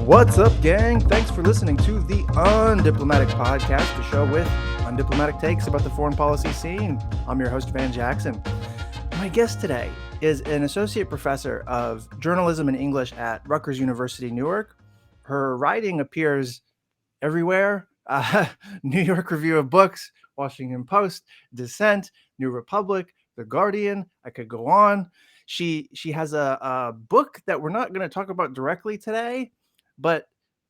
What's up, gang? Thanks for listening to the Undiplomatic Podcast, the show with undiplomatic takes about the foreign policy scene. I'm your host, Van Jackson. My guest today is an associate professor of journalism and English at Rutgers University, Newark. Her writing appears everywhere. New York Review of Books, Washington Post, Dissent, New Republic, The Guardian. I could go on. She has a book that we're not going to talk about directly today, but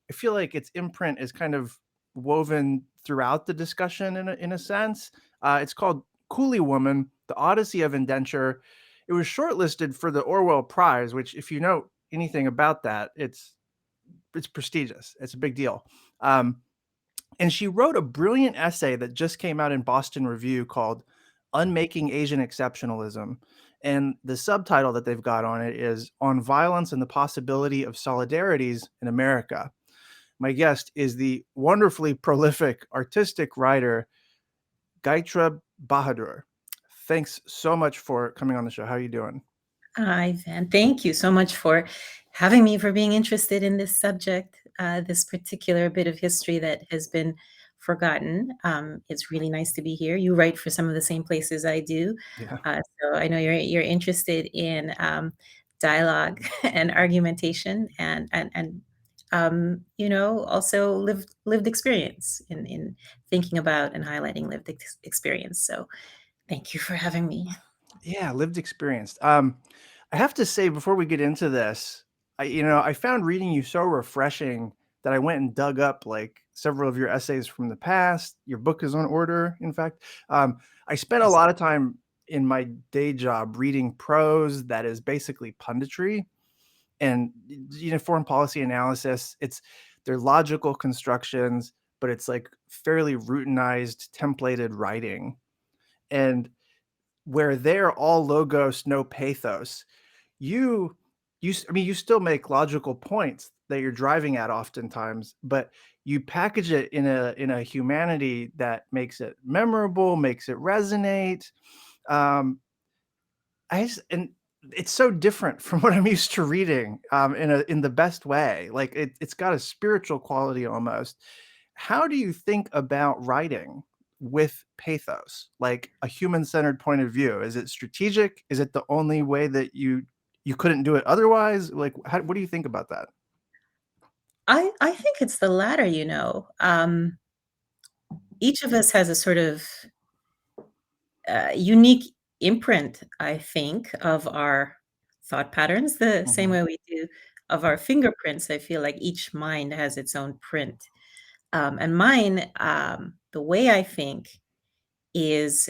I feel like its imprint is kind of woven throughout the discussion in a sense. It's called Coolie Woman, The Odyssey of Indenture. It was shortlisted for the Orwell Prize, which, if you know anything about that, it's prestigious. It's a big deal. And she wrote a brilliant essay that just came out in Boston Review called Unmaking Asian Exceptionalism. And the subtitle that they've got on it is On Violence and the Possibility of Solidarities in America. My guest is the wonderfully prolific artistic writer, Gaiutra Bahadur. Thanks so much for coming on the show. How are you doing? Hi, Van. Thank you so much for having me, for being interested in this subject, this particular bit of history that has been forgotten. It's really nice to be here. You write for some of the same places I do. Yeah. So I know you're interested in dialogue and argumentation and also lived experience in thinking about and highlighting lived experience. So thank you for having me. Yeah, lived experience. I have to say, before we get into this, I found reading you so refreshing that I went and dug up like several of your essays from the past. Your book is on order, in fact. I spent a lot of time in my day job reading prose that is basically punditry and foreign policy analysis. They're logical constructions, but it's like fairly routinized, templated writing. And where they're all logos, no pathos, you you still make logical points that you're driving at oftentimes, but you package it in a humanity that makes it memorable, makes it resonate. um and it's so different from what I'm used to reading, in the best way. Like it's got a spiritual quality almost. How do you think about writing with pathos, like a human-centered point of view? Is it strategic? Is it the only way that you couldn't do it otherwise? Like, what do you think about that? I think it's the latter, each of us has a sort of unique imprint, I think, of our thought patterns, the same Mhm. way we do of our fingerprints. I feel like each mind has its own print. And mine, the way I think is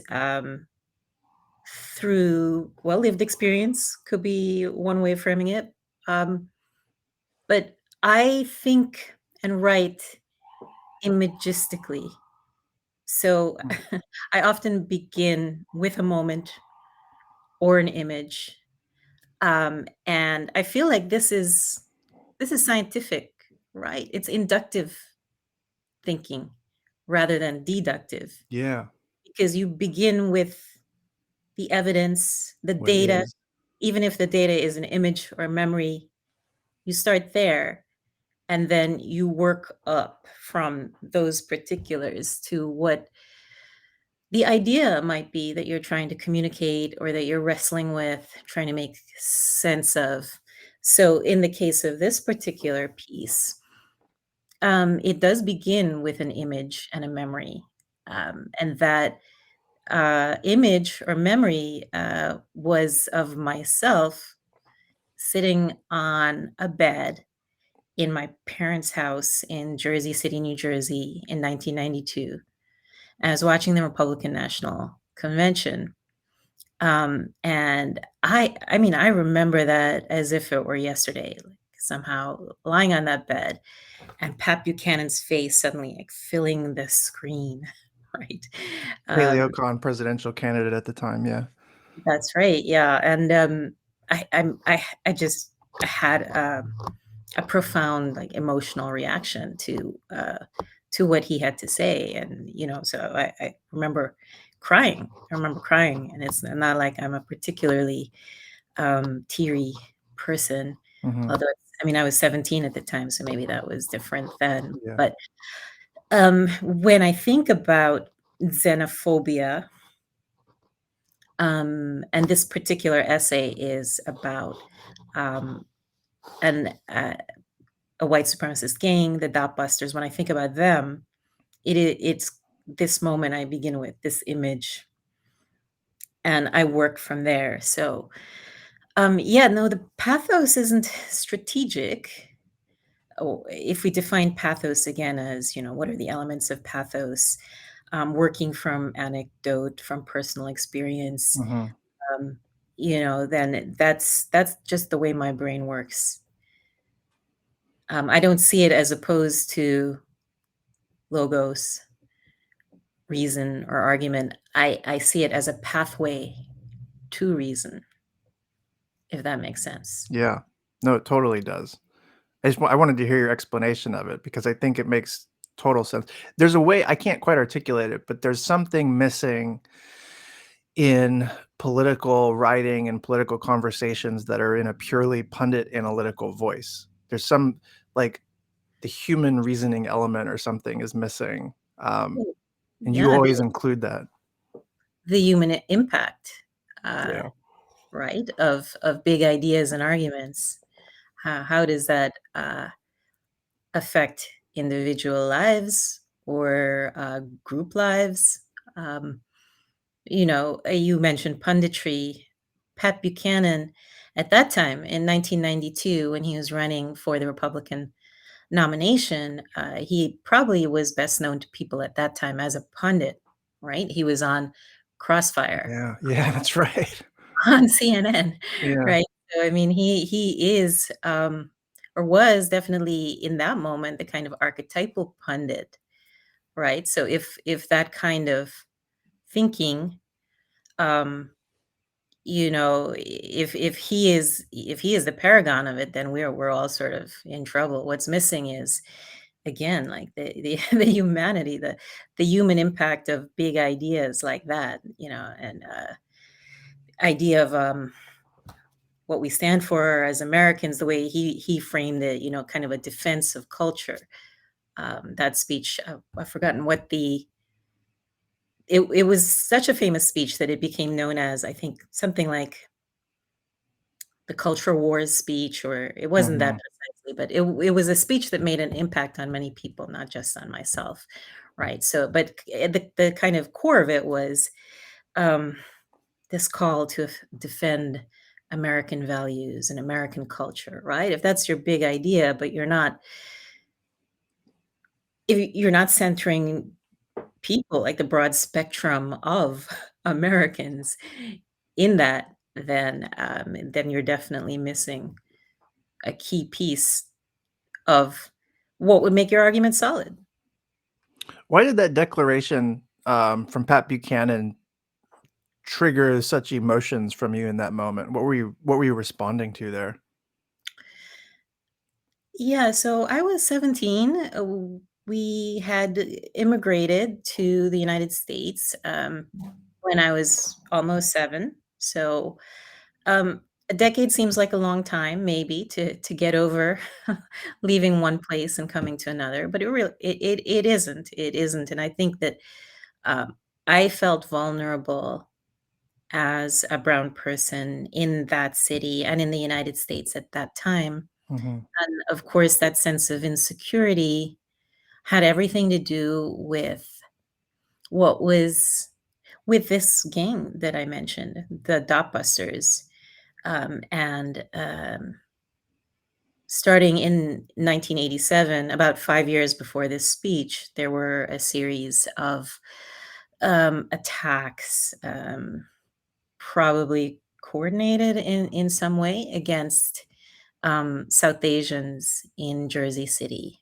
through, well, lived experience could be one way of framing it. But I think and write imagistically. So Mm. I often begin with a moment or an image. And I feel like this is scientific, right? It's inductive thinking rather than deductive, Yeah, because you begin with the evidence, the what data, is. even if the data is an image or a memory, you start there and then you work up from those particulars to what the idea might be that you're trying to communicate or that you're wrestling with, trying to make sense of. So, in the case of this particular piece, it does begin with an image and a memory. And that image or memory was of myself sitting on a bed in my parents' house in Jersey City, New Jersey in 1992. I was watching the Republican National Convention. And I mean, I remember that as if it were yesterday, like somehow lying on that bed and Pat Buchanan's face suddenly like filling the screen, right? Um, Paleo presidential candidate at the time. Yeah. that's right, yeah. And I just I had a profound like emotional reaction to what he had to say, and so I remember crying. I remember crying, and it's not like I'm a particularly teary person, Hmm. although I mean, I was 17 at the time, so maybe that was different then. Yeah. But when I think about xenophobia, and this particular essay is about um, an a white supremacist gang, the Dot Busters. When I think about them, it's this moment I begin with, this image, and I work from there. So, yeah, no, the pathos isn't strategic. Oh, if we define pathos again as, what are the elements of pathos? Working from anecdote, from personal experience, Hmm. um, then that's just the way my brain works. I don't see it as opposed to logos, reason, or argument. I see it as a pathway to reason, if that makes sense. Yeah. No, it totally does. I wanted to hear your explanation of it because I think it makes total sense. There's a way I can't quite articulate it, but there's something missing in political writing and political conversations that are in a purely pundit analytical voice. There's some like the human reasoning element or something is missing, Mm, and you Yeah, always include that. the human impact, uh, Yeah. right, of big ideas and arguments. How does that affect individual lives or group lives? Um, you mentioned punditry. Pat Buchanan, at that time in 1992, when he was running for the Republican nomination, he probably was best known to people at that time as a pundit, right? He was on Crossfire Yeah, yeah, that's right. on CNN, Yeah. right? So I mean, he is or was definitely in that moment the kind of archetypal pundit, right? So if that kind of thinking, um, if he is the paragon of it, then we're all sort of in trouble. What's missing is again like the the humanity, the human impact of big ideas like that, and idea of what we stand for as Americans, the way he framed it, kind of a defense of culture. That speech, I've forgotten what it was such a famous speech that it became known as, I think, something like the culture wars speech, or it wasn't that Mhm. precisely, but it was a speech that made an impact on many people, not just on myself, right? So, but the kind of core of it was um, this call to defend American values and American culture, right? If that's your big idea, but you're not centering people, like the broad spectrum of Americans in that, then you're definitely missing a key piece of what would make your argument solid. Why did that declaration, from Pat Buchanan trigger such emotions from you in that moment? What were you responding to there? Yeah, so I was 17. We had immigrated to the United States when I was almost 7. So a decade seems like a long time, maybe, to get over leaving one place and coming to another, but it isn't. It isn't, and I think that um, I felt vulnerable as a brown person in that city and in the United States at that time. Mhm. And of course, that sense of insecurity had everything to do with what was with this gang that I mentioned, the Dot Busters. And starting in 1987, about 5 years before this speech, there were a series of attacks, probably coordinated in some way against South Asians in Jersey City.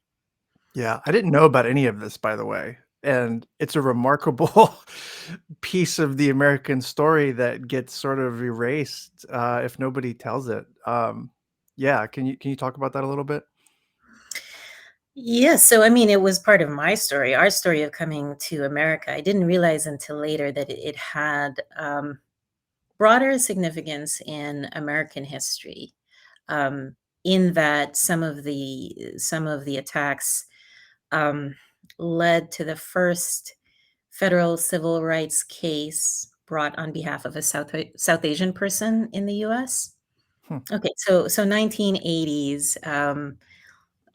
Yeah, I didn't know about any of this, by the way, and it's a remarkable piece of the American story that gets sort of erased, if nobody tells it. Yeah, can you talk about that a little bit? Yeah, so I mean, it was part of my story, our story of coming to America. I didn't realize until later that it had broader significance in American history. Um, in that some of the attacks um, led to the first federal civil rights case brought on behalf of a South Asian person in the U.S. Hmm. Okay, so 1980s,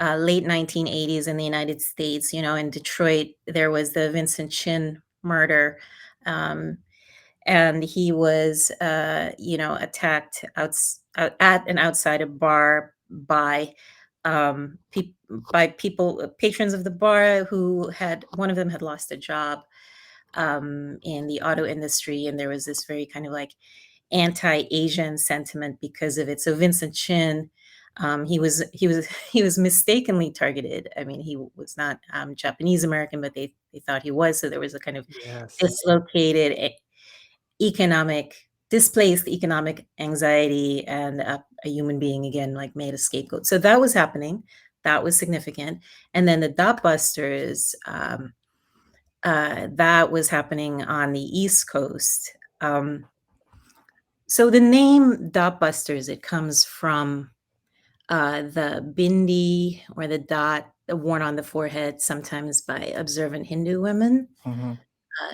late 1980s in the United States, in Detroit, there was the Vincent Chin murder. Um, and he was, attacked at and outside a bar um, peop by people, patrons of the bar who had one of them had lost a job in the auto industry, and there was this very kind of like anti-Asian sentiment because of it. So Vincent Chin, he was mistakenly targeted. I mean, he was not Japanese American, but they thought he was. So there was a kind of Yes. dislocated economic displaced economic anxiety, and a human being again like made a scapegoat. So that was happening. That was significant. And then the dot busters, that was happening on the East Coast. So the name dot busters, it comes from the bindi, or the dot worn on the forehead sometimes by observant Hindu women. Hmm.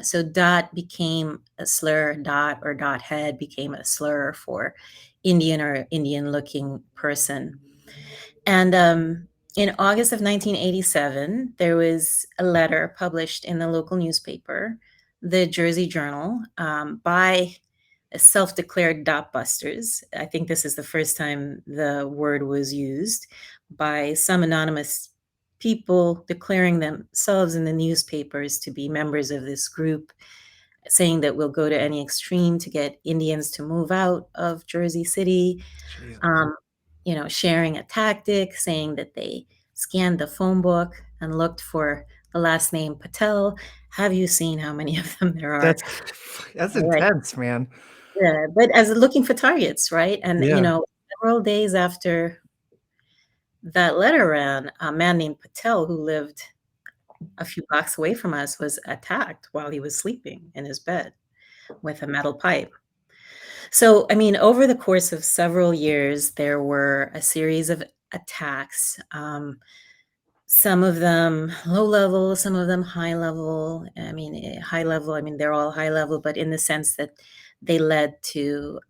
So dot became a slur, dot or dot head became a slur for Indian or Indian looking person. And in August of 1987, there was a letter published in the local newspaper, the Jersey Journal, by self declared dot busters. I think this is the first time the word was used by some anonymous people declaring themselves in the newspapers to be members of this group, saying that we'll go to any extreme to get Indians to move out of Jersey City. Jesus. Um, Sharing a tactic, saying that they scanned the phone book and looked for the last name Patel. Have you seen how many of them there are? That's that's Right. intense, man. Yeah, but as looking for targets, right? And Yeah. several days after that letter ran, a man named Patel, who lived a few blocks away from us, was attacked while he was sleeping in his bed with a metal pipe. So, I mean, over the course of several years, there were a series of attacks. Some of them low level, some of them high level. I mean, high level, I mean, they're all high level, but in the sense that they led to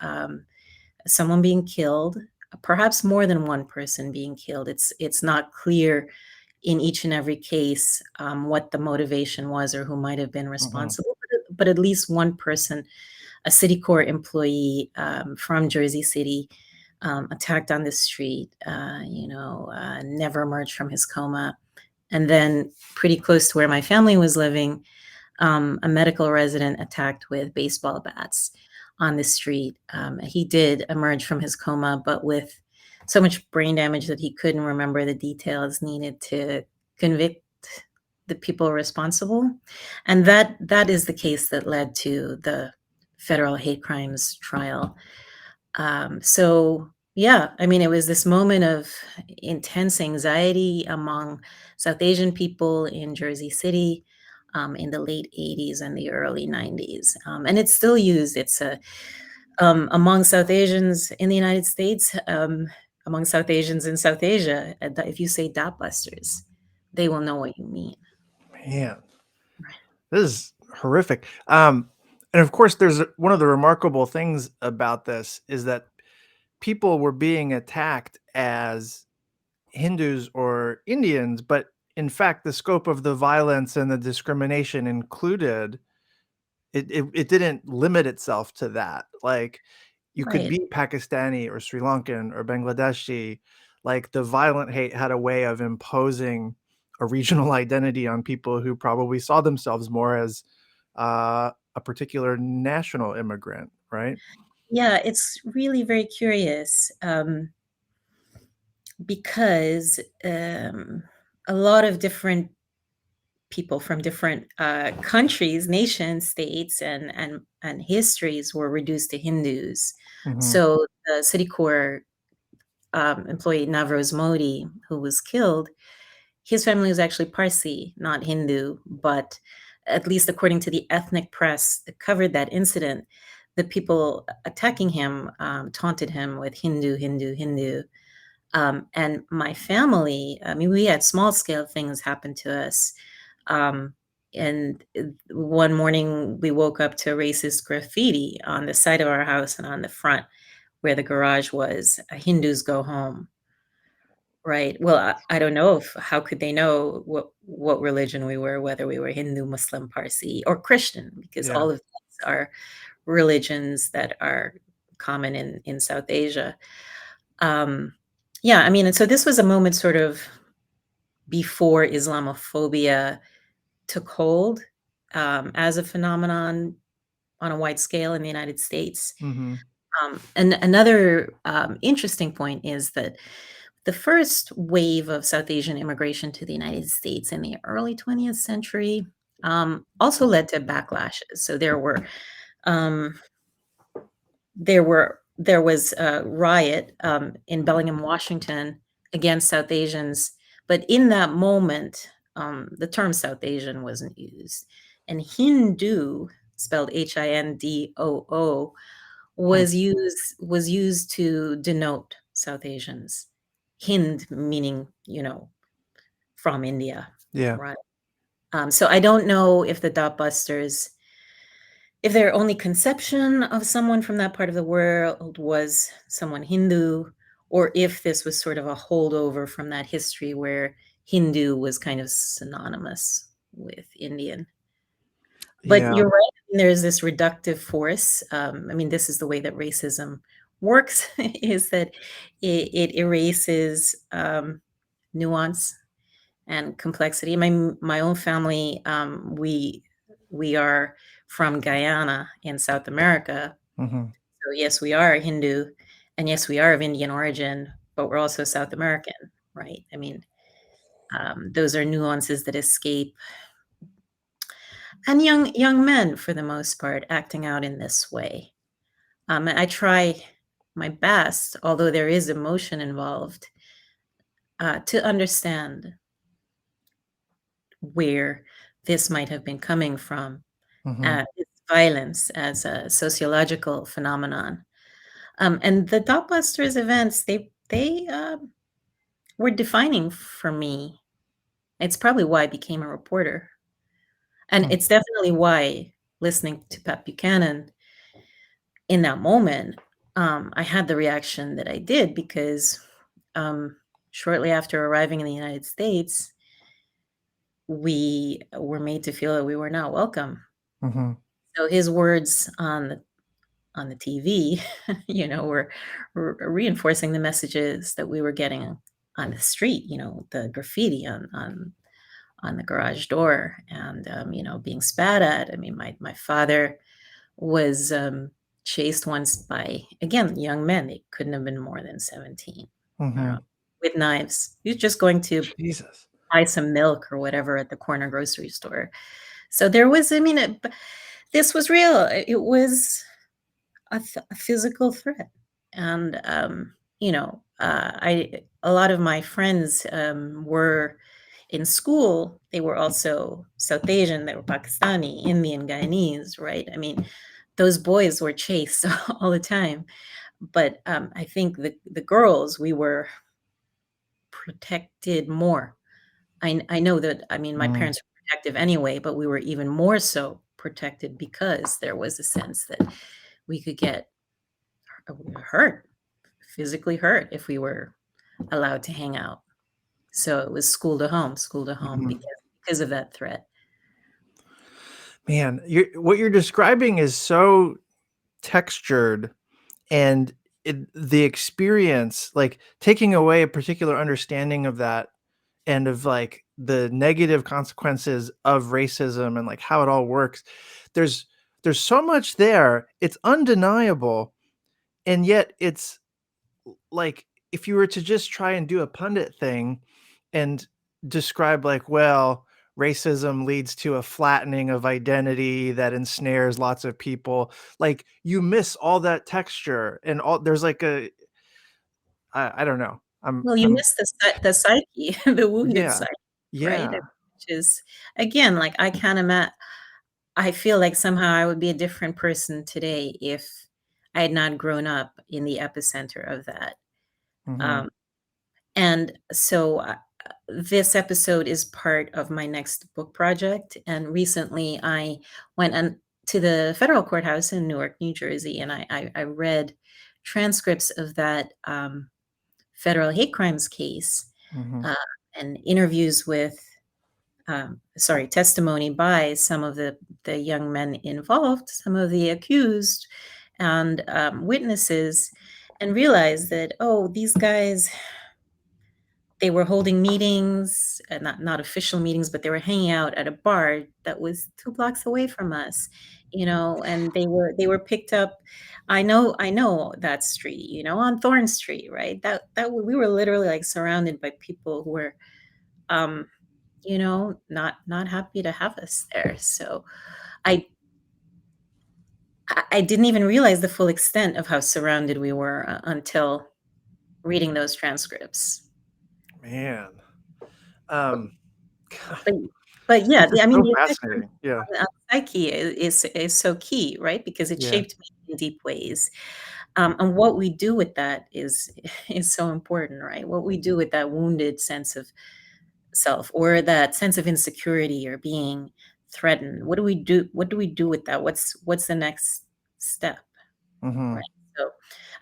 someone being killed, perhaps more than one person being killed. It's not clear in each and every case what the motivation was or who might have been Hmm. responsible, but at least one person, a city court employee from Jersey City, attacked on the street, never emerged from his coma. And then, pretty close to where my family was living, a medical resident attacked with baseball bats on the street. He did emerge from his coma, but with so much brain damage that he couldn't remember the details needed to convict the people responsible. And that is the case that led to the federal hate crimes trial. So yeah, I mean, it was this moment of intense anxiety among South Asian people in Jersey City in the late 80s and the early 90s. And it's still used. It's among South Asians in the United States, among South Asians in South Asia. If you say dot busters, they will know what you mean. Man, this is horrific. And of course, there's one of the remarkable things about this is that people were being attacked as Hindus or Indians, but in fact, the scope of the violence and the discrimination included it didn't limit itself to that. Like you could Right. be Pakistani or Sri Lankan or Bangladeshi. Like the violent hate had a way of imposing a regional identity on people who probably saw themselves more as a particular national immigrant, right? Yeah, it's really very curious because a lot of different people from different countries, nations, states, and histories were reduced to Hindus. Hmm. So the city core employee Navroz Modi, who was killed, his family was actually Parsi, not Hindu, but at least according to the ethnic press that covered that incident, the people attacking him taunted him with Hindu, Hindu, Hindu. And my family, I mean, we had small scale things happen to us. Um, and one morning we woke up to racist graffiti on the side of our house and on the front where the garage was. Hindus go home. Right. Well, I don't know if how could they know what religion we were, whether we were Hindu, Muslim, Parsi, or Christian, because Yeah. all of these are religions that are common in South Asia. Um, yeah, I mean, and so this was a moment sort of before Islamophobia took hold as a phenomenon on a wide scale in the United States. Mm-hmm. And another interesting point is that the first wave of South Asian immigration to the United States in the early 20th century also led to backlashes. So um, there was a riot in Bellingham, Washington, against South Asians, but in that moment, the term South Asian wasn't used, and Hindu, spelled Hindoo, Hmm. was used to denote South Asians. Hind meaning, from India, Yeah. right? So I don't know if the dot busters, if their only conception of someone from that part of the world was someone Hindu, or if this was sort of a holdover from that history where Hindu was kind of synonymous with Indian. But Yeah. you're right. There's this reductive force. I mean, this is the way that racism works: is that it erases nuance and complexity. My own family, we are from Guyana in South America. Mm-hmm. So yes, we are Hindu, and yes, we are of Indian origin, but we're also South American, right? I mean, those are nuances that escape, and young men, for the most part, acting out in this way. I try my best, although there is emotion involved, to understand where this might have been coming from, Mm-hmm. its violence as a sociological phenomenon. And the Dotbusters events, they were defining for me. It's probably why I became a reporter, and Hmm. it's definitely why listening to Pat Buchanan in that moment, I had the reaction that I did because um, shortly after arriving in the United States, we were made to feel that we were not welcome. Mm-hmm. So his words on the TV, were reinforcing the messages that we were getting on the street. The graffiti on the garage door, and being spat at. I mean, my father was chased once by, again, young men. They couldn't have been more than 17, Mm-hmm. with knives. He was just going to Jesus. buy some milk or whatever at the corner grocery store. So there was, I mean, this was real. It was a physical threat. And I a lot of my friends were in school. They were also South Asian. They were Pakistani, Indian, Guyanese, right? I mean, those boys were chased all the time. But I think the girls, we were protected more. I know that, I mean, my Mm-hmm. parents were protective anyway, but we were even more so protected because there was a sense that we could get hurt, physically hurt, if we were allowed to hang out. So it was school to home, Mm-hmm. because of that threat. Man, what you're describing is so textured, and the experience, like taking away a particular understanding of that and of like the negative consequences of racism and like how it all works. There's there's so much there. It's undeniable, and yet it's like if you were to just try and do a pundit thing and describe like, well, racism leads to a flattening of identity that ensnares lots of people, like you miss all that texture and all. There's like a I don't know. Well, you I'm miss the psyche, the wounded Yeah. psyche, right? Yeah. Which is, again, like, I can't imagine. I feel like somehow I would be a different person today if I had not grown up in the epicenter of that. Mhm. Um, And so this episode is part of my next book project. And recently I went to the federal courthouse in Newark, New Jersey, and I read transcripts of that federal hate crimes case, Mm-hmm. uh, and interviews with, testimony by some of the young men involved, some of the accused, and witnesses, and realized that, oh, these guys, they were holding meetings, not official meetings, but they were hanging out at a bar that was 2 blocks away from us, and they were picked up. I know that street, on Thorn Street, right? That we were literally like surrounded by people who were, um, not happy to have us there. So I I didn't even realize the full extent of how surrounded we were until reading those transcripts. Man. Um, God, But but yeah, this is I mean, so the effect fascinating. Yeah. on psyche is so key, right? Because it Yeah. shaped me in deep ways. And what we do with that is is so important, right? What we do with that wounded sense of self, or that sense of insecurity or being threatened. What do we do? What do we do with that? What's the next step? Mm-hmm. Right. So,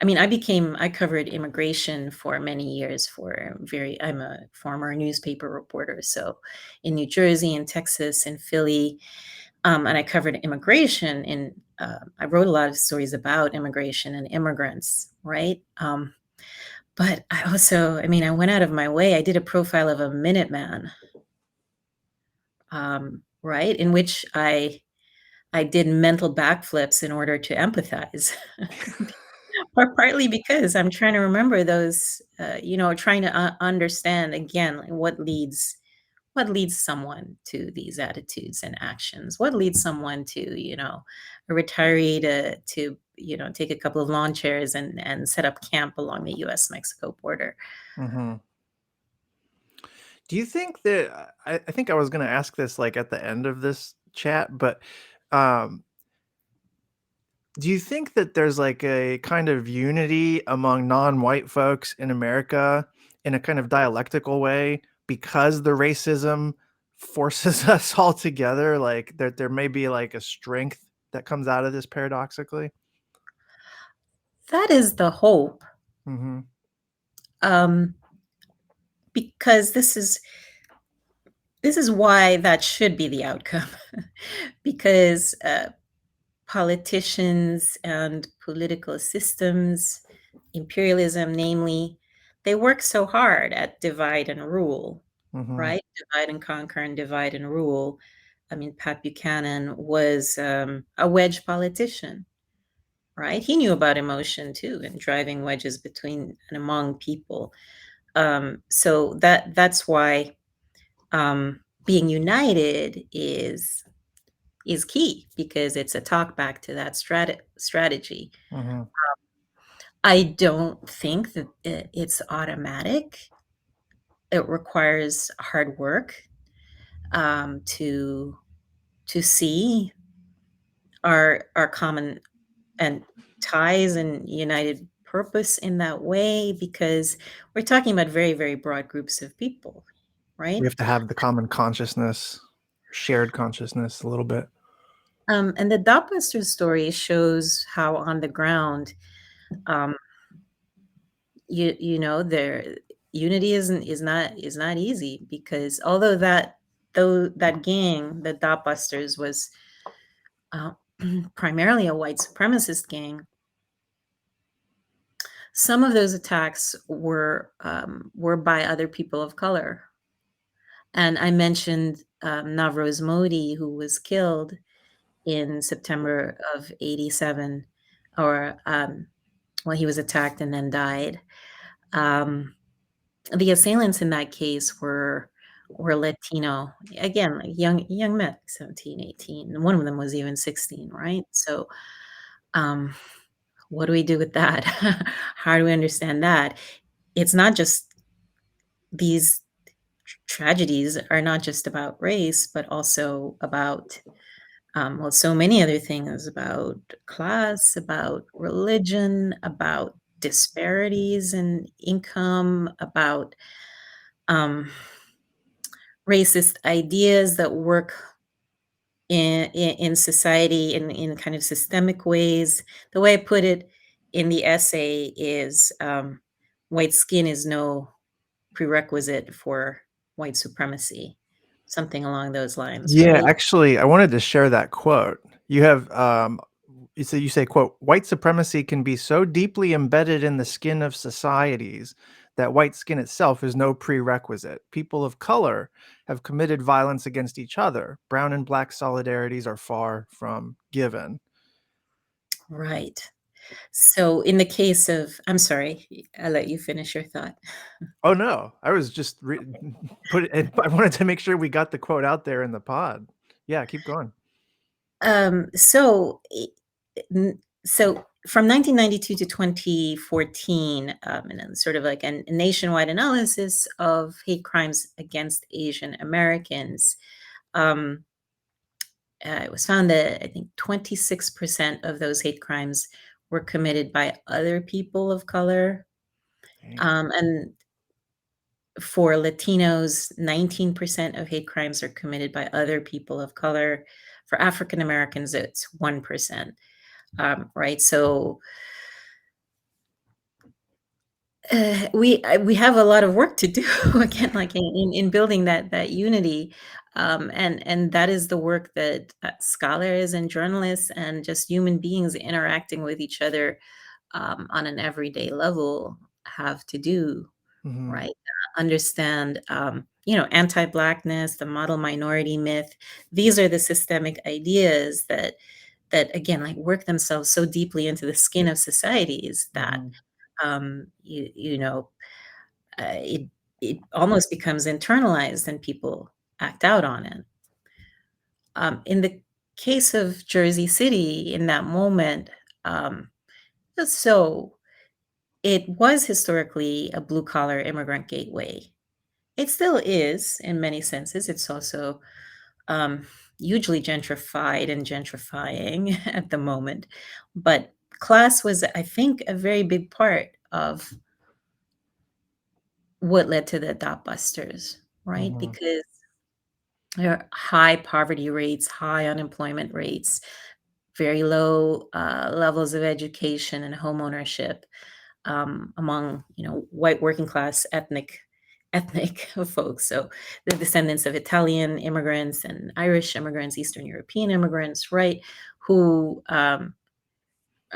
I mean, I covered immigration for many years I'm a former newspaper reporter. So in New Jersey and Texas and Philly, and I covered immigration I wrote a lot of stories about immigration and immigrants, right? But I mean, I went out of my way. I did a profile of a Minuteman, right? In which I did mental backflips in order to empathize. Or partly because I'm trying to remember those, trying to understand again, like, what leads someone to these attitudes and actions? What leads someone to, a retiree to take a couple of lawn chairs and set up camp along the U.S. Mexico border? Mm-hmm. Do you think that I think I was going to ask this like at the end of this chat, but um, do you think that there's like a kind of unity among non-white folks in America in a kind of dialectical way because the racism forces us all together? Like there may be like a strength that comes out of this paradoxically. That is the hope, Mm-hmm. um, because this is why that should be the outcome, because politicians and political systems, imperialism, namely, they work so hard at divide and rule, Mm-hmm. right? Divide and conquer and divide and rule. I mean, Pat Buchanan was a wedge politician, right? He knew about emotion too and driving wedges between and among people. So that's why being united is key, because it's a talk back to that strategy. Mm-hmm. I don't think that it's automatic. It requires hard work, to see our common and ties and united purpose in that way, because we're talking about very, very broad groups of people, We right? have to have the common consciousness, shared consciousness a little bit. And the Doppler story shows how on the ground, um, their unity is not easy, because although that gang, the Dotbusters, was uh, primarily a white supremacist gang, some of those attacks were by other people of color. And I mentioned Navroz Modi, who was killed in September of '87, or well, he was attacked and then died. Um, the assailants in that case were Latino, again, like young men, like 17, 18. And one of them was even 16, right? So, um, what do we do with that? How do we understand that? It's not just these tragedies are not just about race, but also about, well, so many other things, about class, about religion, about disparities in income, about um, racist ideas that work in society in kind of systemic ways. The way I put it in the essay is white skin is no prerequisite for white supremacy, something along those lines, Yeah, right? actually, I wanted to share that quote. You have, you say, quote, "White supremacy can be so deeply embedded in the skin of societies that white skin itself is no prerequisite. People of color have committed violence against each other. Brown and black solidarities are far from given." Right. So in the case of, I'm sorry, I'll let you finish your thought. Oh, no, I was just put it, I wanted to make sure we got the quote out there in the pod. Yeah, keep going. So, so from 1992 to 2014, and then sort of like a nationwide analysis of hate crimes against Asian Americans, um, it was found that I think 26% of those hate crimes were committed by other people of color. Dang. And for Latinos, 19% of hate crimes are committed by other people of color. For African Americans, it's 1%. Right. So we have a lot of work to do again, like in building that unity, and that is the work that scholars and journalists and just human beings interacting with each other on an everyday level have to do. Mhm, Right, understand anti-blackness, the model minority myth. These are the systemic ideas that again like work themselves so deeply into the skin of societies that mhm, you know it almost becomes internalized and people act out on it. In the case of Jersey City, in that moment, um, so it was historically a blue collar immigrant gateway. It still is in many senses. It's also um, hugely gentrified and gentrifying at the moment. But class was, I think, a very big part of what led to the dot busters, right? mhm, Because there are high poverty rates, high unemployment rates, very low levels of education and home ownership among white working class ethnic folks. So the descendants of Italian immigrants and Irish immigrants, Eastern European immigrants, right, who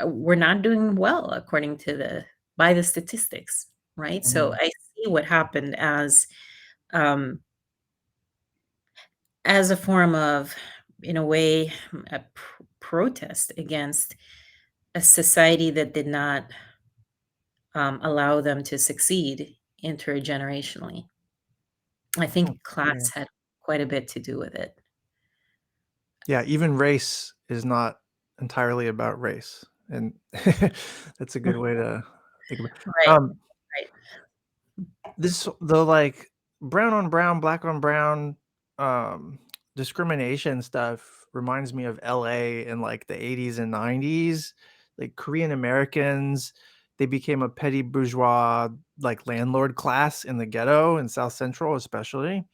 were not doing well according to the by the statistics, right? So mhm. I see what happened um, as a form of, in a way, a protest against a society that did not allow them to succeed intergenerationally. I Hmm, think yeah. class had quite a bit to do with it. Yeah, even race is not entirely about race, and that's a good way to think about Right, um, right. this the, like, brown on brown, black on brown, discrimination stuff reminds me of LA in, like, the '80s and '90s. Like, Korean Americans, they became a petty bourgeois, like, landlord class in the ghetto in South Central especially.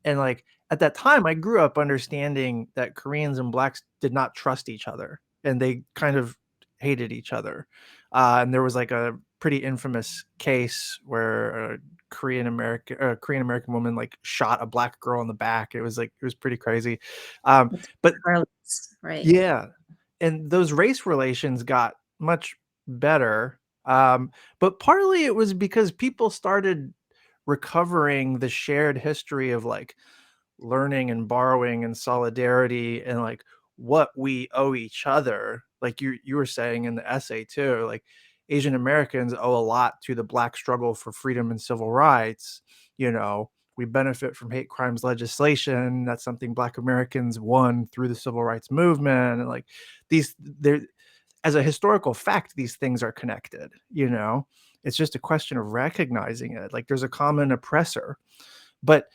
And, like, at that time, I grew up understanding that Koreans and Blacks did not trust each other, and they kind of hated each other. And there was, like, a pretty infamous case where a Korean American woman, like, shot a Black girl in the back. It was, like it was pretty crazy. Um, It's but Carlos, right. yeah, and those race relations got much better, but partly it was because people started recovering the shared history of, like, learning and borrowing and solidarity and like what we owe each other. Like you were saying in the essay too, like Asian Americans owe a lot to the Black struggle for freedom and civil rights. You know, we benefit from hate crimes legislation. That's something Black Americans won through the civil rights movement. And like these, there, as a historical fact, these things are connected. You know, it's just a question of recognizing it. Like there's a common oppressor. But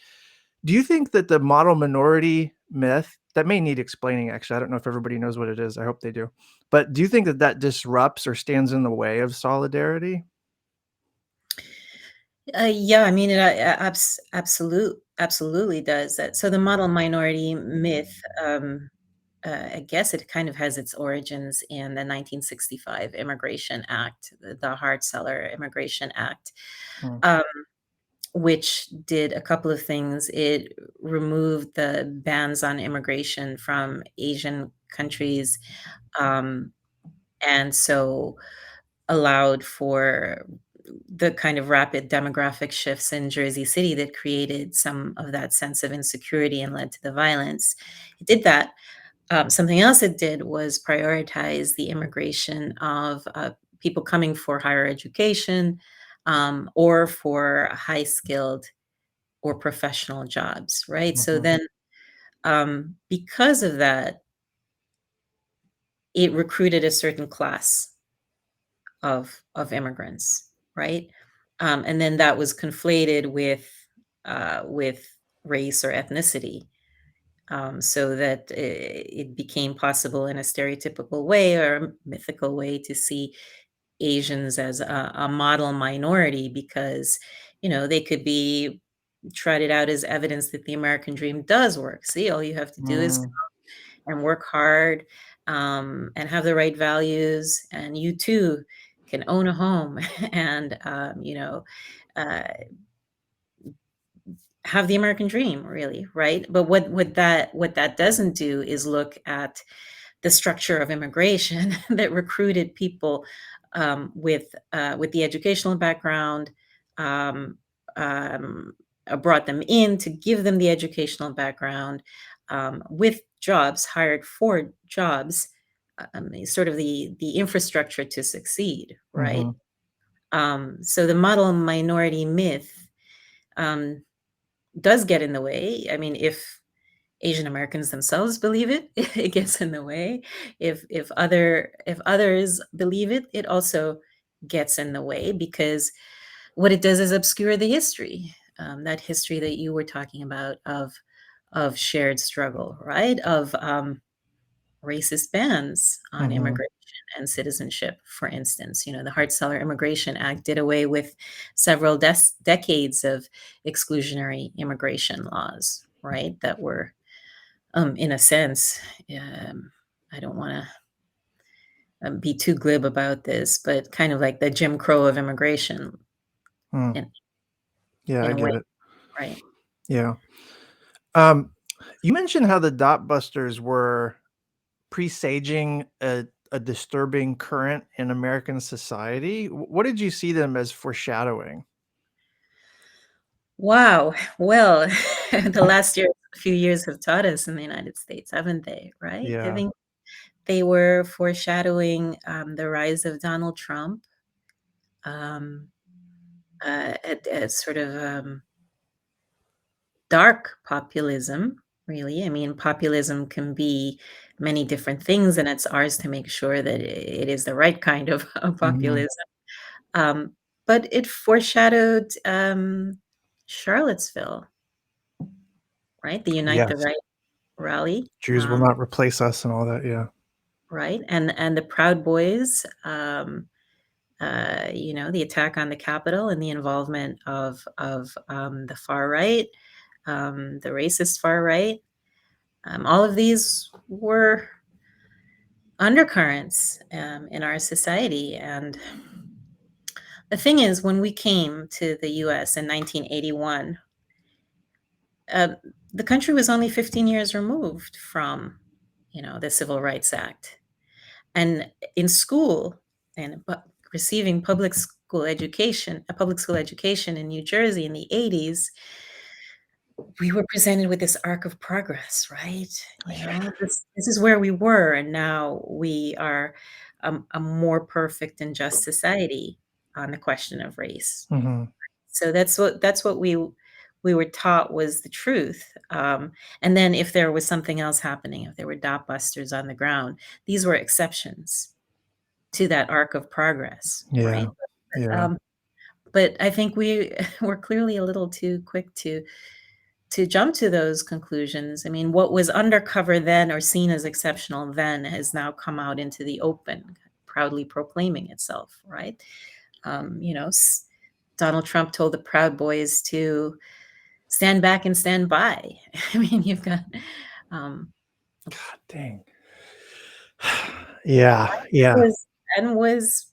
do you think that the model minority myth that may need explaining, actually. I don't know if everybody knows what it is. I hope they do. But do you think that that disrupts or stands in the way of solidarity? Yeah, I mean, absolutely does that. So the model minority myth, I guess it kind of has its origins in the 1965 Immigration Act, the Hart-Celler Immigration Act, Mm, um, which did a couple of things. It removed the bans on immigration from Asian countries, um, and so allowed for the kind of rapid demographic shifts in Jersey City that created some of that sense of insecurity and led to the violence. It did that. Something else it did was prioritize the immigration of people coming for higher education, or for high skilled or professional jobs, right? So mhm, then, because of that, it recruited a certain class of immigrants, right? And then that was conflated with race or ethnicity, so that it became possible in a stereotypical way or a mythical way to see Asians as a model minority because, they could be trotted out as evidence that the American dream does work. See, all you have to do is mm, and work hard, and have the right values, and you too can own a home and, uh, have the American dream, really, right? But what that doesn't do is look at the structure of immigration that recruited people, with the educational background, um, um, brought them in to give them the educational background, with jobs, hired for jobs, sort of the infrastructure to succeed, right? mhm, So the model minority myth, um, does get in the way. I mean, if Asian Americans themselves believe it, it gets in the way. If others believe it, it also gets in the way because what it does is obscure the history, that history that you were talking about of shared struggle, right? Of racist bans on mhm. immigration and citizenship, for instance. The Hart-Celler Immigration Act did away with several decades of exclusionary immigration laws, right? That were, in a sense, um, I don't want to be too glib about this, but kind of like the Jim Crow of immigration Mm. in, Yeah, in I a way, get it. right? Yeah. Um, you mentioned how the dot busters were presaging a disturbing current in American society. What did you see them as foreshadowing? Wow. Well, few years have taught us in the United States, haven't they? Right? I Yeah. think they were foreshadowing, the rise of Donald Trump, um, at sort of, dark populism, really. I mean, populism can be many different things, and it's ours to make sure that it is the right kind of of Mhm. populism. Um, but it foreshadowed, Charlottesville, right? The Unite the Yes. Right rally, Jews will not replace us and all that, yeah. right? And the Proud Boys, the attack on the Capitol and the involvement of the far right, the racist far right. All of these were undercurrents, in our society. And the thing is, when we came to the US in 1981, uh, the country was only 15 years removed from, the Civil Rights Act. And in school and receiving public school education in New Jersey in the 80s, we were presented with this arc of progress, right? This is where we were, and now we are, a more perfect and just society on the question of race. Mhm. So that's what we were taught was the truth. And then if there was something else happening, if there were dot busters on the ground, these were exceptions to that arc of progress, Yeah. right? Yeah. Um, but I think we we're clearly a little too quick to jump to those conclusions. I mean, what was undercover then or seen as exceptional then has now come out into the open, proudly proclaiming itself, right? You know, Donald Trump told the Proud Boys to stand back and stand by. I mean, you've got God dang. Yeah, yeah, was and was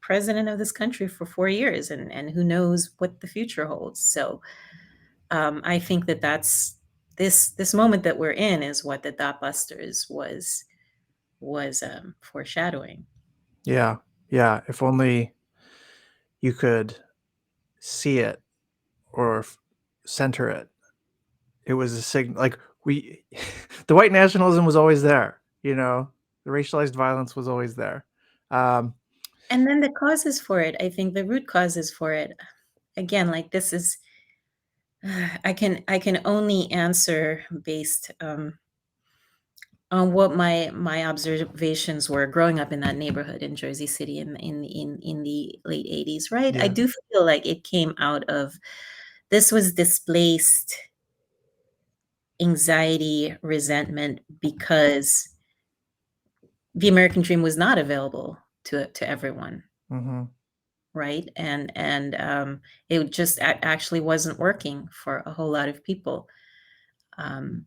president of this country for 4 years, and who knows what the future holds. So I think that that's this moment that we're in is what the Dot Busters was foreshadowing. yeah, yeah. If only you could see it or center it. It was a signal. Like we, the white nationalism was always there. You know, the racialized violence was always there. Um, And then the causes for it, I think the root causes for it, again, like this is, I can only answer based on what my observations were growing up in that neighborhood in Jersey City in the late 80s, right? I yeah. do feel like it came out of this was displaced anxiety, resentment because the American dream was not available to everyone, Mm-hmm. right? And it just actually wasn't working for a whole lot of people. Um,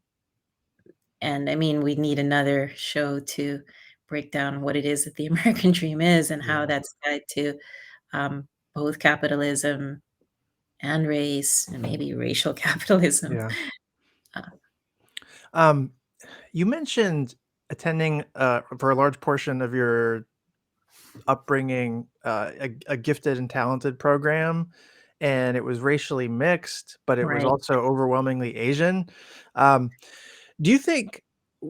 and I mean, we need another show to break down what it is that the American dream is and how Yeah. that's tied to um, both capitalism and race and maybe racial capitalism. Yeah. Uh, Um, you mentioned attending for a large portion of your upbringing a gifted and talented program, and it was racially mixed, but it was right. also overwhelmingly Asian. Um, do you think?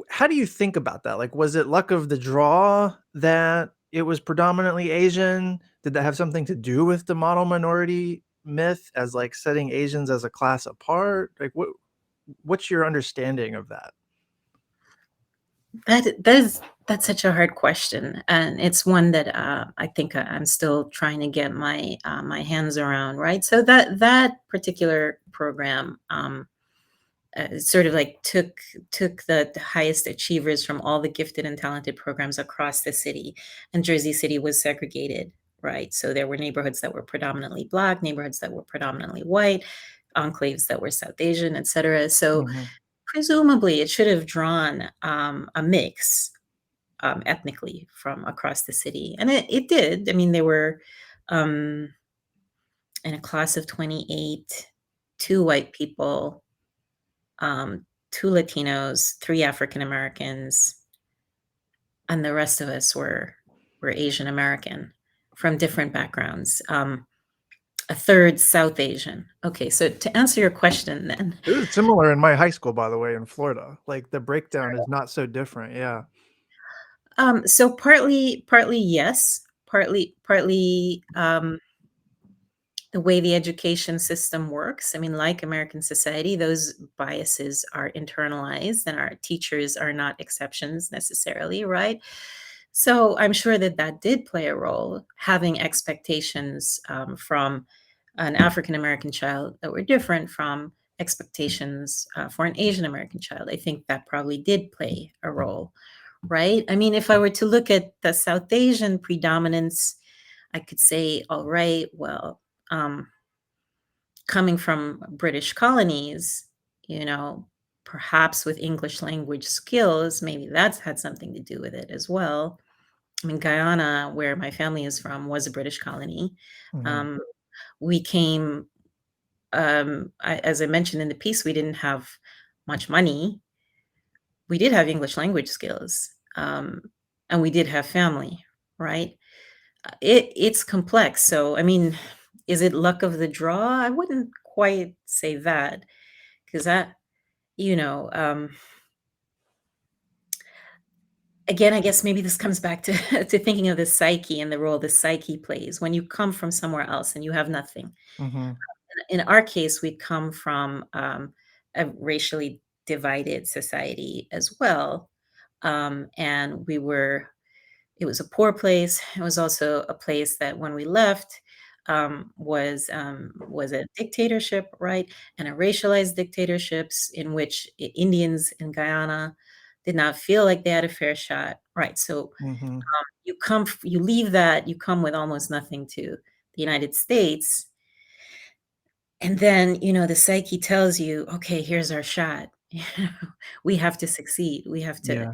How do you think about that? Like, was it luck of the draw that it was predominantly Asian? Did that have something to do with the model minority myth as like setting Asians as a class apart? Like, what's your understanding of that? That's such a hard question, and it's one that I think I'm still trying to get my hands around. Right, so that particular program sort of like took the highest achievers from all the gifted and talented programs across the city, and Jersey City was segregated. Right, so there were neighborhoods that were predominantly Black, neighborhoods that were predominantly white, enclaves that were South Asian, etc. So Mhm. presumably, it should have drawn a mix ethnically from across the city, and it did. I mean, there were um, in a class of 28, two white people, two Latinos, three African Americans, and the rest of us were Asian American from different backgrounds. A third South Asian. Okay, so to answer your question, then, It was similar in my high school, by the way, in Florida. Like the breakdown is not so different. Yeah. so partly yes, partly the way the education system works. I mean, like American society, those biases are internalized, and our teachers are not exceptions necessarily, right? So I'm sure that that did play a role, having expectations from an African American child that were different from expectations for an Asian American child. I think that probably did play a role, right? I mean, if I were to look at the South Asian predominance, I could say, all right, well, um, coming from British colonies, you know, perhaps with English language skills, maybe that's had something to do with it as well. I mean, Guyana, where my family is from, was a British colony. Hmm. Um, we came, as I mentioned in the piece, we didn't have much money. We did have English language skills, and we did have family, right? It's complex. So, I mean, is it luck of the draw? I wouldn't quite say that because that, you know, again, I guess maybe this comes back to to thinking of the psyche and the role the psyche plays when you come from somewhere else and you have nothing. Hmm. In our case, we come from a racially divided society as well, and it was a poor place. It was also a place that when we left, was a dictatorship, right, and a racialized dictatorships in which Indians in Guyana did not feel like they had a fair shot, right? So Mm-hmm. you leave that, you come with almost nothing to the United States, and then the psyche tells you, okay, here's our shot. We have to succeed. We have to. Yeah.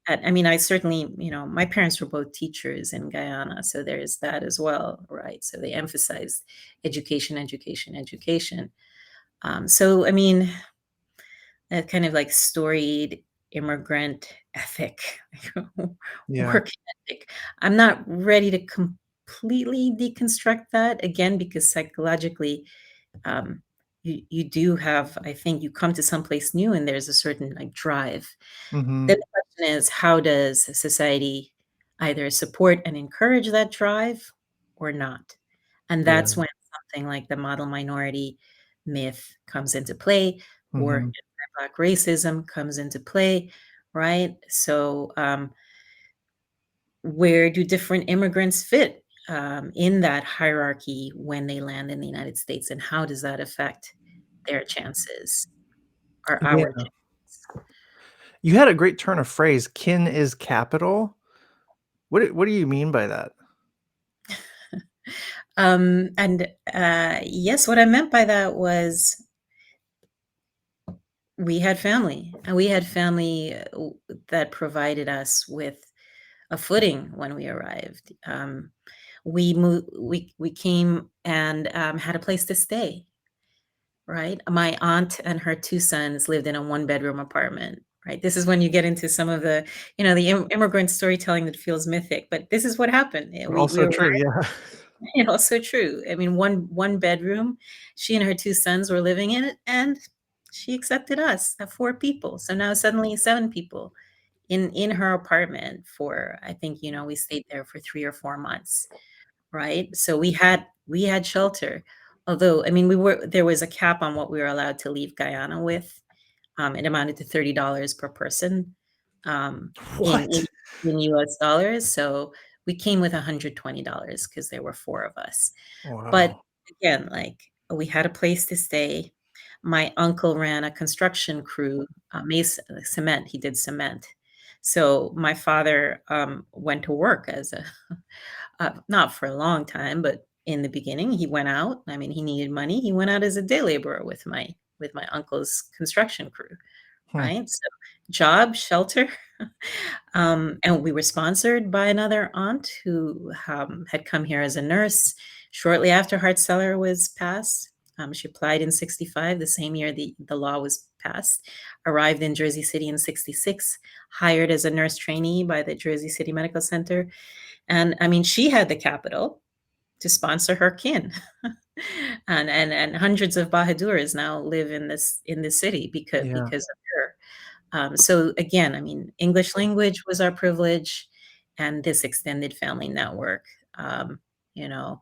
I mean, I certainly, my parents were both teachers in Guyana, so there's that as well, right? So they emphasized education, education, education. So I mean, that kind of like storied immigrant ethic, Yeah. work ethic. I'm not ready to completely deconstruct that again because psychologically, um, you do have, I think, you come to someplace new and there's a certain like drive. Mm-hmm. Then the question is, how does society either support and encourage that drive or not? And Yeah. that's when something like the model minority myth comes into play, or Mm-hmm. Black racism comes into play, right? So, where do different immigrants fit in that hierarchy when they land in the United States, and how does that affect their chances or our Yeah. chances? You had a great turn of phrase, kin is capital. What do you mean by that? And yes, what I meant by that was we had family, and we had family that provided us with a footing when we arrived. We moved, we came and had a place to stay. Right, my aunt and her two sons lived in a one-bedroom apartment. Right, this is when you get into some of the, the immigrant storytelling that feels mythic, but this is what happened. We Also were true, yeah. so true. I mean, one bedroom, she and her two sons were living in it, and she accepted us at four people. So now suddenly seven people in her apartment for, I think, we stayed there for 3 or 4 months, right? So we had shelter. Although, I mean, there was a cap on what we were allowed to leave Guyana with. It amounted to $30 per person, um, in What? US dollars. So we came with $120 because there were four of us. But Wow. again, like, we had a place to stay. My uncle ran a construction crew, cement. He did cement. So my father went to work as a not for a long time, but in the beginning, he went out. I mean, he needed money. He went out as a day laborer with my uncle's construction crew, Hmm. right? So job, shelter, and we were sponsored by another aunt who had come here as a nurse shortly after Hart-Celler was passed. She applied in 65, the same year the law was passed, arrived in Jersey City in 66, hired as a nurse trainee by the Jersey City Medical Center. And I mean, she had the capital to sponsor her kin. And hundreds of Bahadurs now live in this city because Yeah. of her. So again, I mean, English language was our privilege, and this extended family network, um, you know,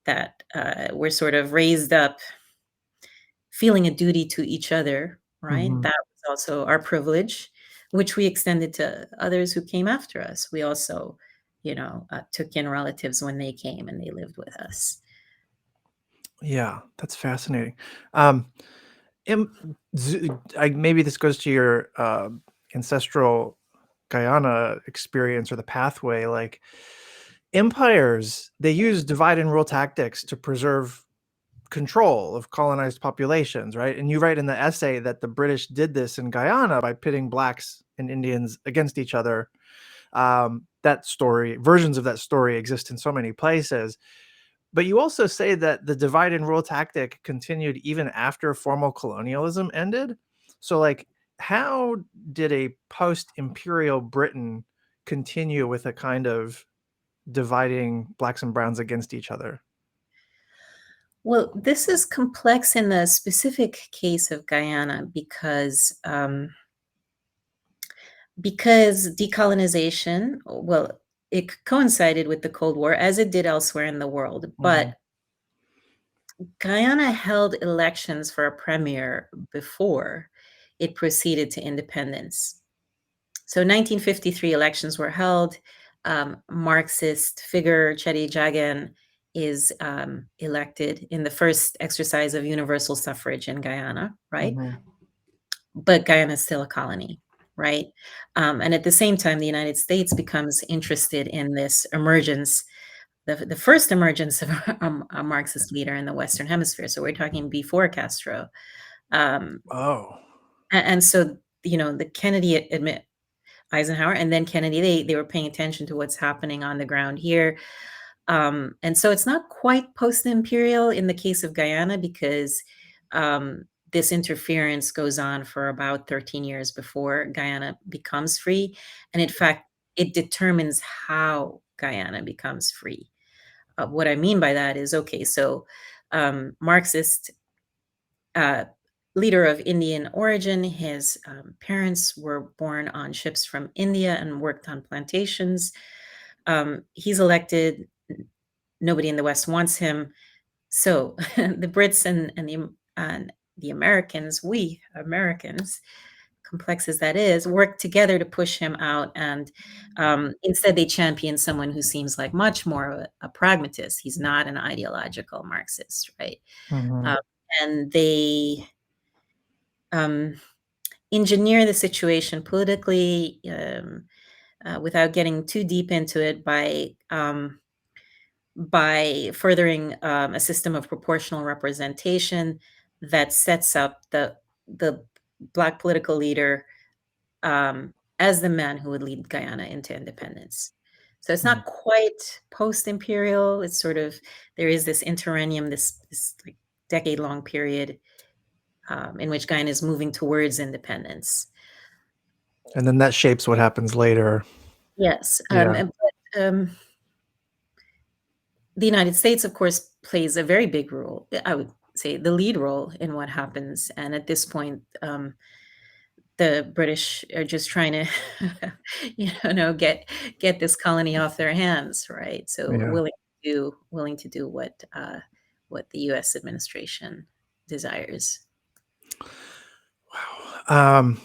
that we're sort of raised up feeling a duty to each other, right? Mhm. That was also our privilege, which we extended to others who came after us. We also, took in relatives when they came and they lived with us. Yeah, that's fascinating. Um, maybe this goes to your ancestral Guyana experience or the pathway. Like empires, they use divide and rule tactics to preserve control of colonized populations, right? And you write in the essay that the British did this in Guyana by pitting blacks and Indians against each other. That story, versions of that story exist in so many places. But you also say that the divide and rule tactic continued even after formal colonialism ended. So, like, how did a post imperial Britain continue with a kind of dividing blacks and browns against each other? Well, this is complex in the specific case of Guyana because decolonization, well, it coincided with the Cold War as it did elsewhere in the world, Hmm. but Guyana held elections for a premier before it proceeded to independence. So 1953 elections were held. Marxist figure Chedi Jagan is elected in the first exercise of universal suffrage in Guyana, right? Mhm. But Guyana is still a colony, right? And at the same time, the United States becomes interested in this emergence, the first emergence of a Marxist leader in the Western Hemisphere. So we're talking before Castro. Um, Oh. and so, the Kennedy admit Eisenhower and then Kennedy, they were paying attention to what's happening on the ground here. And so it's not quite post-imperial in the case of Guyana because this interference goes on for about 13 years before Guyana becomes free. And in fact, it determines how Guyana becomes free. What I mean by that is, okay, so Marxist uh, leader of Indian origin, his parents were born on ships from India and worked on plantations. He's elected. Nobody in the West wants him. So the Brits and the Americans, we Americans, complex as that is, work together to push him out. And instead, they champion someone who seems like much more of a pragmatist. He's not an ideological Marxist, right? Mhm. Um, and they um, engineer the situation politically without getting too deep into it by furthering a system of proportional representation that sets up the Black political leader as the man who would lead Guyana into independence. So it's Mhm. not quite post-imperial. It's sort of there is this interregnum, this like decade-long period in which Guyana is moving towards independence. And then that shapes what happens later. Yes, Yeah. but the United States, of course, plays a very big role. I would say the lead role in what happens. And at this point, the British are just trying to, get this colony off their hands, right? So Yeah. willing to do what the U.S. administration desires. Wow.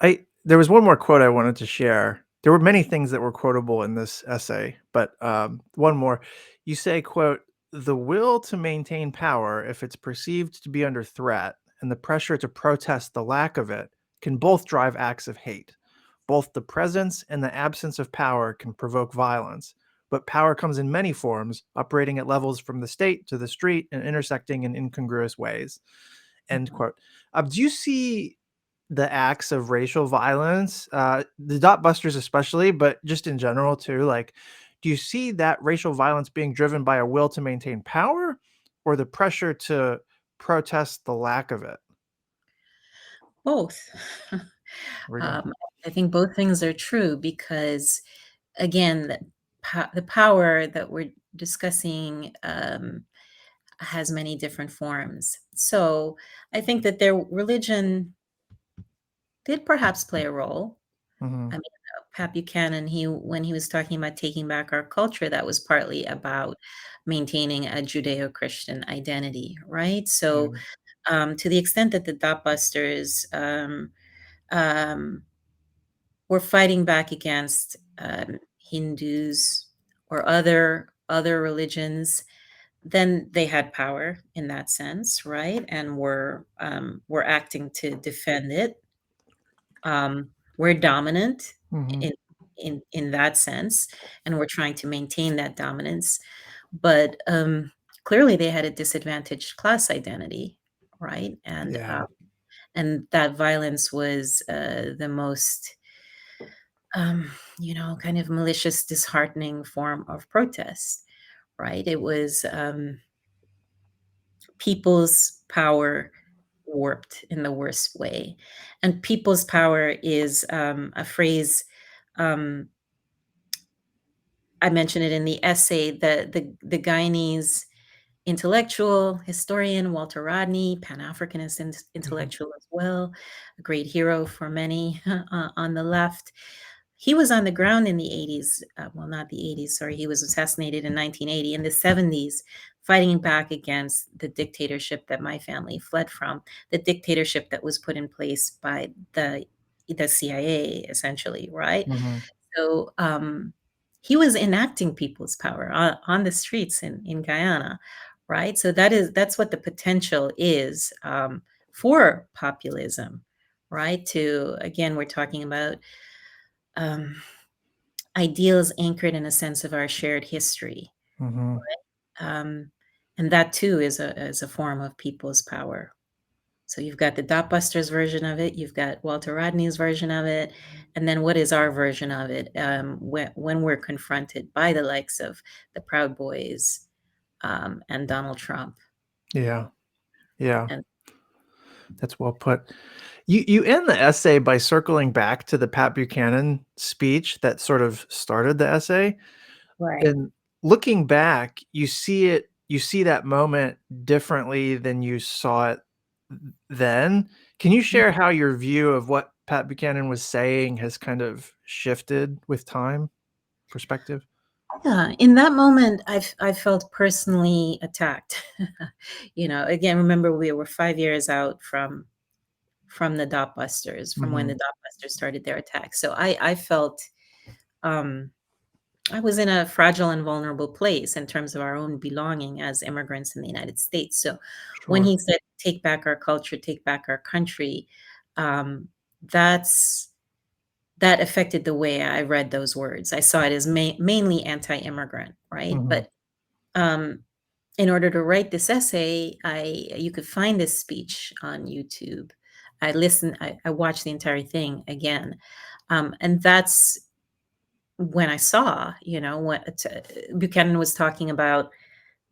I there was one more quote I wanted to share. There were many things that were quotable in this essay, but one more. You say, "quote The will to maintain power, if it's perceived to be under threat, and the pressure to protest the lack of it, can both drive acts of hate. Both the presence and the absence of power can provoke violence." But power comes in many forms, operating at levels from the state to the street and intersecting in incongruous ways. End Mhm. quote. Do you see the acts of racial violence, the dot busters especially, but just in general too, like, do you see that racial violence being driven by a will to maintain power or the pressure to protest the lack of it? Both. There we go. um, I think both things are true because, again, the power that we're discussing has many different forms. So I think that their religion did perhaps play a role. I Mhm. mean, Pat Buchanan, when he was talking about taking back our culture, that was partly about maintaining a Judeo-Christian identity, right? Yeah. So, to the extent that the dot busters um, were fighting back against Hindus or other religions, then they had power in that sense, right? And were acting to defend it. We're dominant Mhm. in in that sense, and we're trying to maintain that dominance. But clearly, they had a disadvantaged class identity, right? Yeah. And that violence was the most kind of malicious, disheartening form of protest, right? It was people's power warped in the worst way. And people's power is a phrase. Um, I mentioned it in the essay. The Guyanese intellectual historian Walter Rodney, Pan Africanist Mhm. intellectual as well, a great hero for many on the left. He was on the ground in the 80s. Well, not the 80s, sorry. He was assassinated in 1980. In the 70s, fighting back against the dictatorship that my family fled from, the dictatorship that was put in place by the CIA, essentially, right? Mhm. So he was enacting people's power on the streets in Guyana, right? So that's what the potential is, for populism, right? To, again, we're talking about, um, ideals anchored in a sense of our shared history, Mm-hmm. um, and that too is a form of people's power. So you've got the Dot Busters version of it, you've got Walter Rodney's version of it, and then what is our version of it, when we're confronted by the likes of the Proud Boys, and Donald Trump. Yeah. Yeah. And That's well put. You end the essay by circling back to the Pat Buchanan speech that sort of started the essay. right. And looking back, you see that moment differently than you saw it then. Can you share how your view of what Pat Buchanan was saying has kind of shifted with time, perspective? Yeah, in that moment, I felt personally attacked. Again, remember we were 5 years out from the Dot Busters, from when the Mhm, Dot Busters started their attack. So I felt, um, I was in a fragile and vulnerable place in terms of our own belonging as immigrants in the United States. So when sure. he said, "Take back our culture, take back our country," um, that's that affected the way I read those words. I saw it as mainly anti-immigrant, right? Mhm, But, um, in order to write this essay, I you could find this speech on YouTube. I watched the entire thing again, and that's when I saw, what Buchanan was talking about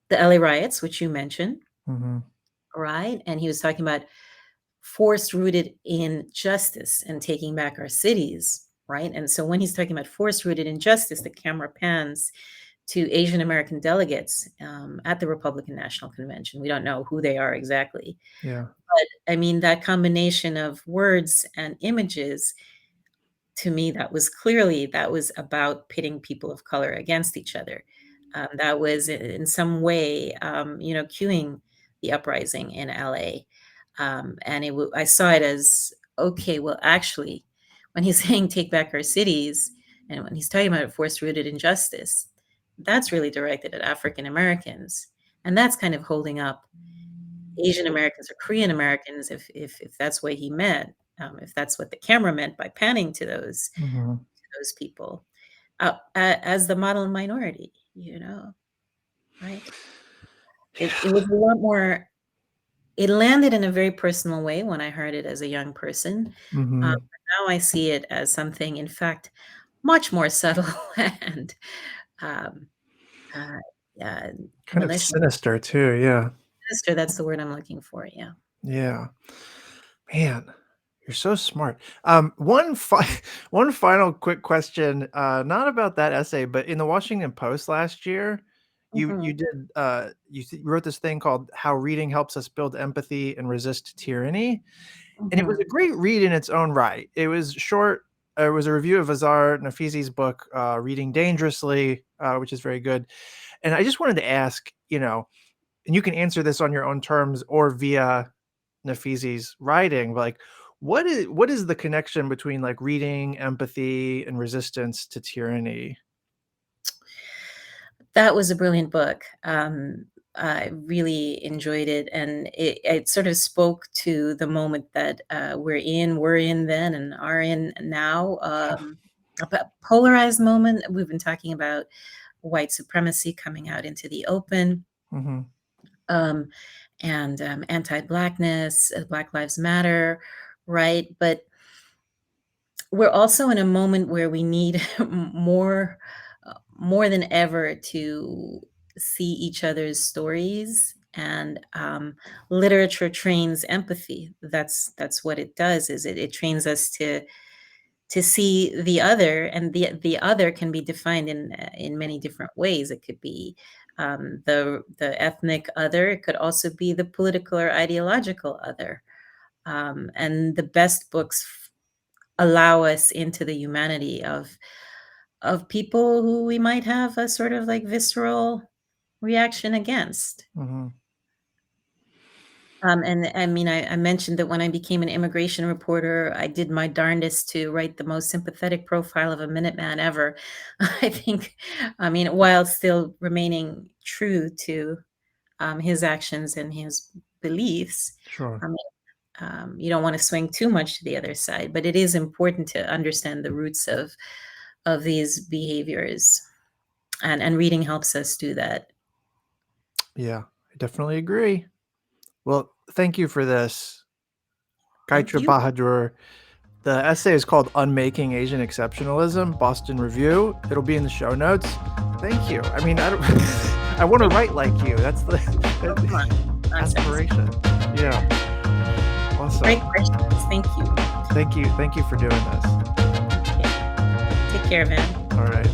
the LA riots, which you mentioned, mhm, right? And he was talking about force rooted in justice and taking back our cities, right? And so when he's talking about force rooted in justice, the camera pans to Asian American delegates, at the Republican National Convention. We don't know who they are exactly. yeah, But I mean, that combination of words and images, to me, that was about pitting people of color against each other. That was in some way, cueing the uprising in LA. And I saw it as, okay, well, actually, when he's saying take back our cities, and when he's talking about force rooted injustice, that's really directed at African Americans. And that's kind of holding up Asian Americans or Korean Americans, if that's what he meant, if that's what the camera meant by panning to mhm. those people, as the model minority, right? It was a lot more. It landed in a very personal way when I heard it as a young person. Mhm. But now I see it as something, in fact, much more subtle and, um, uh, uh, Kind of malicious. sinister too, yeah. Sinister, that's the word I'm looking for. Yeah. Yeah. Man, you're so smart. One final quick question, not about that essay, but in the Washington Post last year, Mhm, you wrote this thing called "How Reading Helps Us Build Empathy and Resist Tyranny," and it was a mhm. great read in its own right. It was short. It was a review of Azar Nafizi's book, "Reading Dangerously," which is very good. And I just wanted to ask, and you can answer this on your own terms or via Nafizi's writing, but like what is the connection between like reading, empathy, and resistance to tyranny? That was a brilliant book. I really enjoyed it, and it sort of spoke to the moment that, were in then and are in now, a polarized moment. We've been talking about white supremacy coming out into the open, Mhm, um, and, anti-Blackness, Black Lives Matter, right? But we're also in a moment where we need more than ever to see each other's stories, and, literature trains empathy. That's what it does, is it trains us to see the other, and the other can be defined in many different ways. It could be, the ethnic other, it could also be the political or ideological other, and the best books allow us into the humanity of people who we might have a sort of like visceral reaction against. mhm. And I mean, I mentioned that when I became an immigration reporter, I did my darndest to write the most sympathetic profile of a Minuteman ever. I think, I mean, while still remaining true to his actions and his beliefs. Sure. I mean, you don't want to swing too much to the other side, but it is important to understand the roots of these behaviors, and reading helps us do that. Yeah, I definitely agree. Well, thank you for this, Thank Gaiutra you. Bahadur. The essay is called Unmaking Asian Exceptionalism, Boston Review. It'll be in the show notes. Thank you. I mean, I don't I want to write like you. That's the Oh, come on. Nonsense. aspiration. Yeah. Awesome. Great questions. Thank you. Thank you. Thank you for doing this. Okay. Take care, man. All right.